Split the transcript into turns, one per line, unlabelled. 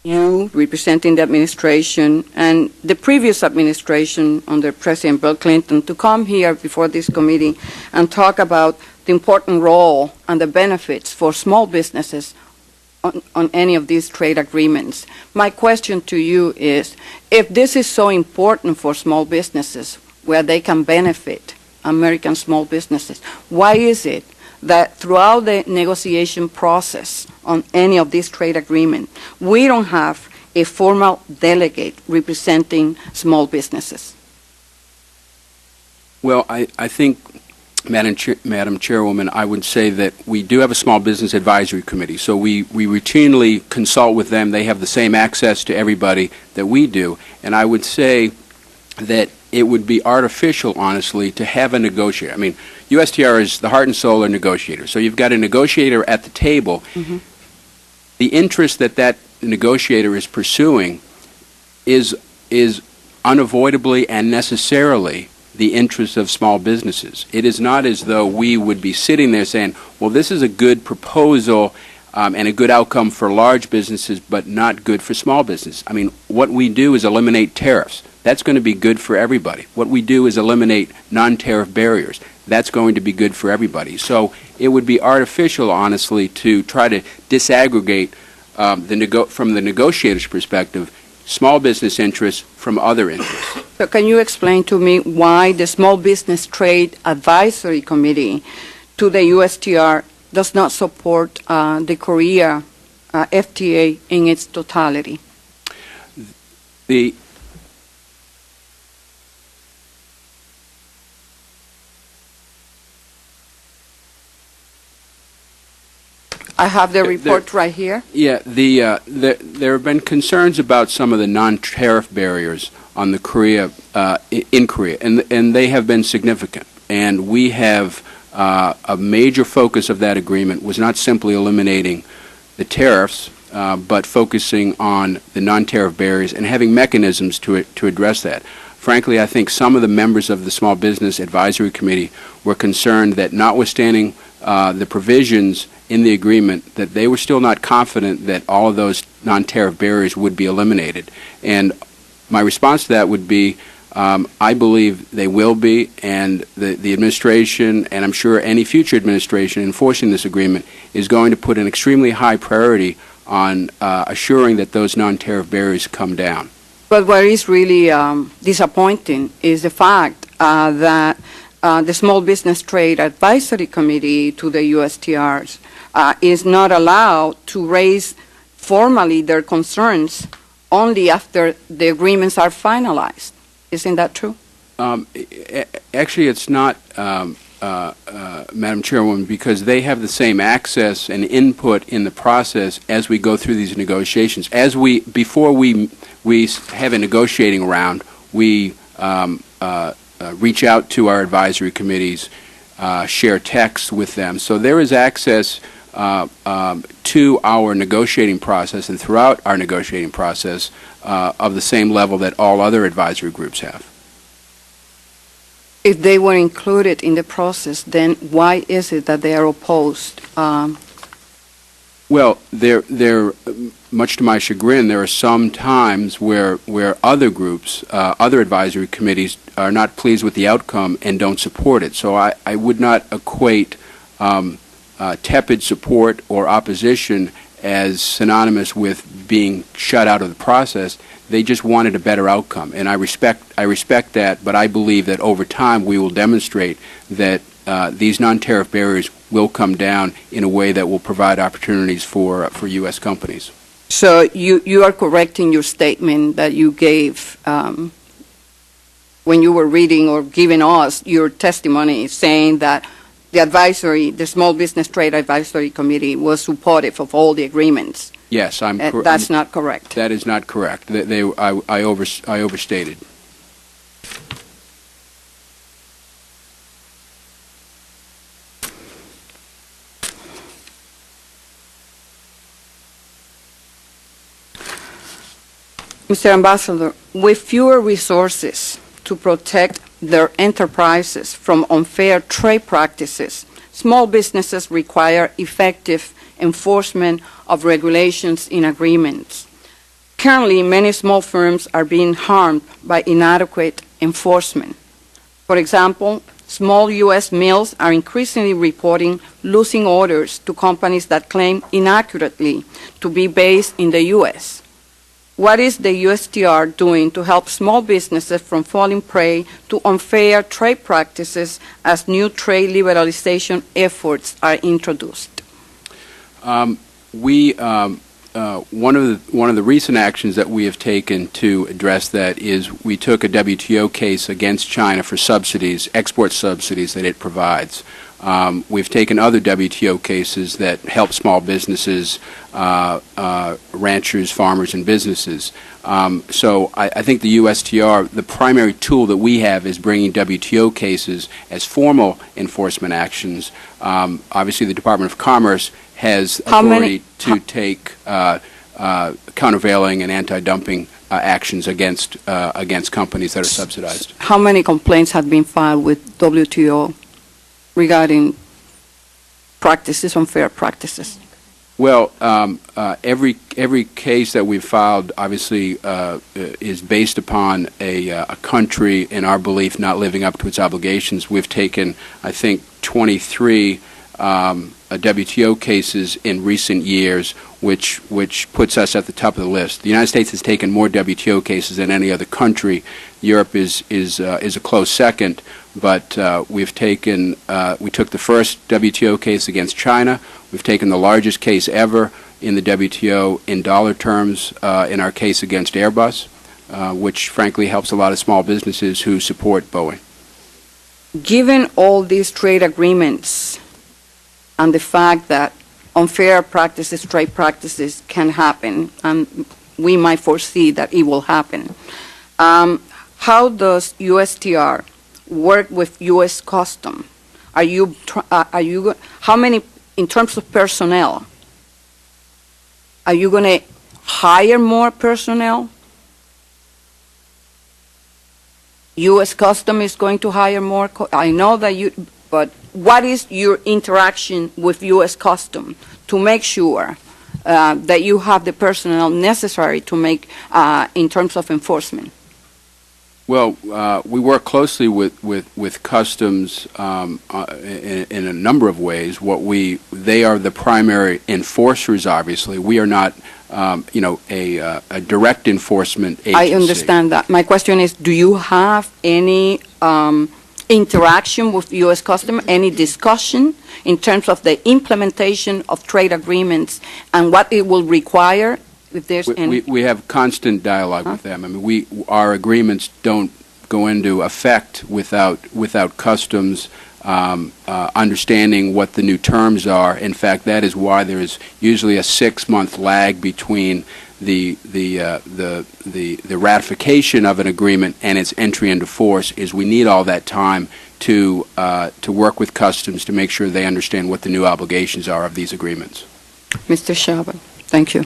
you representing the administration and the previous administration under President Bill Clinton to come here before this committee and talk about the important role and the benefits for small businesses on any of these trade agreements. My question to you is, if this is so important for small businesses, where they can benefit American small businesses, why is it that throughout the negotiation process on any of these trade agreements, we don't have a formal delegate representing small businesses?
Well, I think, Madam Chairwoman, I would say that we do have a Small Business Advisory Committee, so we routinely consult with them. They have the same access to everybody that we do, and I would say that it would be artificial, honestly, to have a negotiator. I mean, USTR is the heart and soul of negotiator, so you've got a negotiator at the table. Mm-hmm. The interest that negotiator is pursuing is unavoidably and necessarily the interests of small businesses. It is not as though we would be sitting there saying, well, this is a good proposal and a good outcome for large businesses, but not good for small business. I mean, what we do is eliminate tariffs. That's going to be good for everybody. What we do is eliminate non-tariff barriers. That's going to be good for everybody. So it would be artificial, honestly, to try to disaggregate from the negotiator's perspective small business interests from other interests.
So can you explain to me why the Small Business Trade Advisory Committee to the USTR does not support the Korea FTA in its totality? I have the report right here.
Yeah, there have been concerns about some of the non-tariff barriers on the in Korea, and they have been significant. And we have a major focus of that agreement was not simply eliminating the tariffs, but focusing on the non-tariff barriers and having mechanisms to address that. Frankly, I think some of the members of the Small Business Advisory Committee were concerned that notwithstanding the provisions in the agreement, that they were still not confident that all of those non-tariff barriers would be eliminated. And my response to that would be, I believe they will be, and the administration, and I'm sure any future administration enforcing this agreement, is going to put an extremely high priority on assuring that those non-tariff barriers come down.
But what is really disappointing is the fact that the Small Business Trade Advisory Committee to the USTRs is not allowed to raise formally their concerns only after the agreements are finalized. Isn't that true?
Actually, it's not, Madam Chairwoman, because they have the same access and input in the process as we go through these negotiations. Before we have a negotiating round, we reach out to our advisory committees, share texts with them. So there is access to our negotiating process and throughout our negotiating process of the same level that all other advisory groups have.
If they were included in the process, then why is it that they are opposed?
Well, they're much to my chagrin, there are some times where other groups, other advisory committees are not pleased with the outcome and don't support it. So I would not equate tepid support or opposition as synonymous with being shut out of the process. They just wanted a better outcome, and I respect that, but I believe that over time we will demonstrate that these non-tariff barriers will come down in a way that will provide opportunities for U.S. companies.
So you are correct in your statement that you gave when you were reading or giving us your testimony, saying that the Small Business Trade Advisory Committee was supportive of all the agreements.
Yes,
that's not correct.
That is not correct. I overstated.
Mr. Ambassador, with fewer resources to protect their enterprises from unfair trade practices, small businesses require effective enforcement of regulations in agreements. Currently, many small firms are being harmed by inadequate enforcement. For example, small U.S. mills are increasingly reporting losing orders to companies that claim inaccurately to be based in the U.S. What is the USTR doing to help small businesses from falling prey to unfair trade practices as new trade liberalization efforts are introduced?
One of the recent actions that we have taken to address that is we took a WTO case against China for subsidies, export subsidies that it provides. We've taken other WTO cases that help small businesses, ranchers, farmers, and businesses. So I think the USTR, the primary tool that we have is bringing WTO cases as formal enforcement actions. Obviously, the Department of Commerce has authority to take countervailing and anti-dumping actions against companies that are subsidized.
How many complaints have been filed with WTO regarding practices, unfair practices?
Well, every case that we've filed obviously is based upon a country, in our belief, not living up to its obligations. We've taken, I think, 23 WTO cases in recent years, which puts us at the top of the list. The United States has taken more WTO cases than any other country. Europe is a close second, but we took the first WTO case against China. We've taken the largest case ever in the WTO in dollar terms in our case against Airbus, which frankly helps a lot of small businesses who support Boeing.
Given all these trade agreements and the fact that unfair practices, trade practices can happen, and we might foresee that it will happen, how does USTR work with U.S. Customs? How many, in terms of personnel, are you going to hire more personnel? U.S. Customs is going to hire more. I know that but what is your interaction with U.S. Customs to make sure that you have the personnel necessary to make in terms of enforcement?
Well, we work closely with Customs in a number of ways. They are the primary enforcers. Obviously, we are not, a direct enforcement agency.
I understand that. My question is, do you have any interaction with U.S. Customs, any discussion in terms of the implementation of trade agreements and what it will require? If there's any.
We have constant dialogue with them. I mean, our agreements don't go into effect without Customs understanding what the new terms are. In fact, that is why there is usually a 6-month lag between the ratification of an agreement and its entry into force. Is we need all that time to work with Customs to make sure they understand what the new obligations are of these agreements.
Mr. Chairwoman, thank you.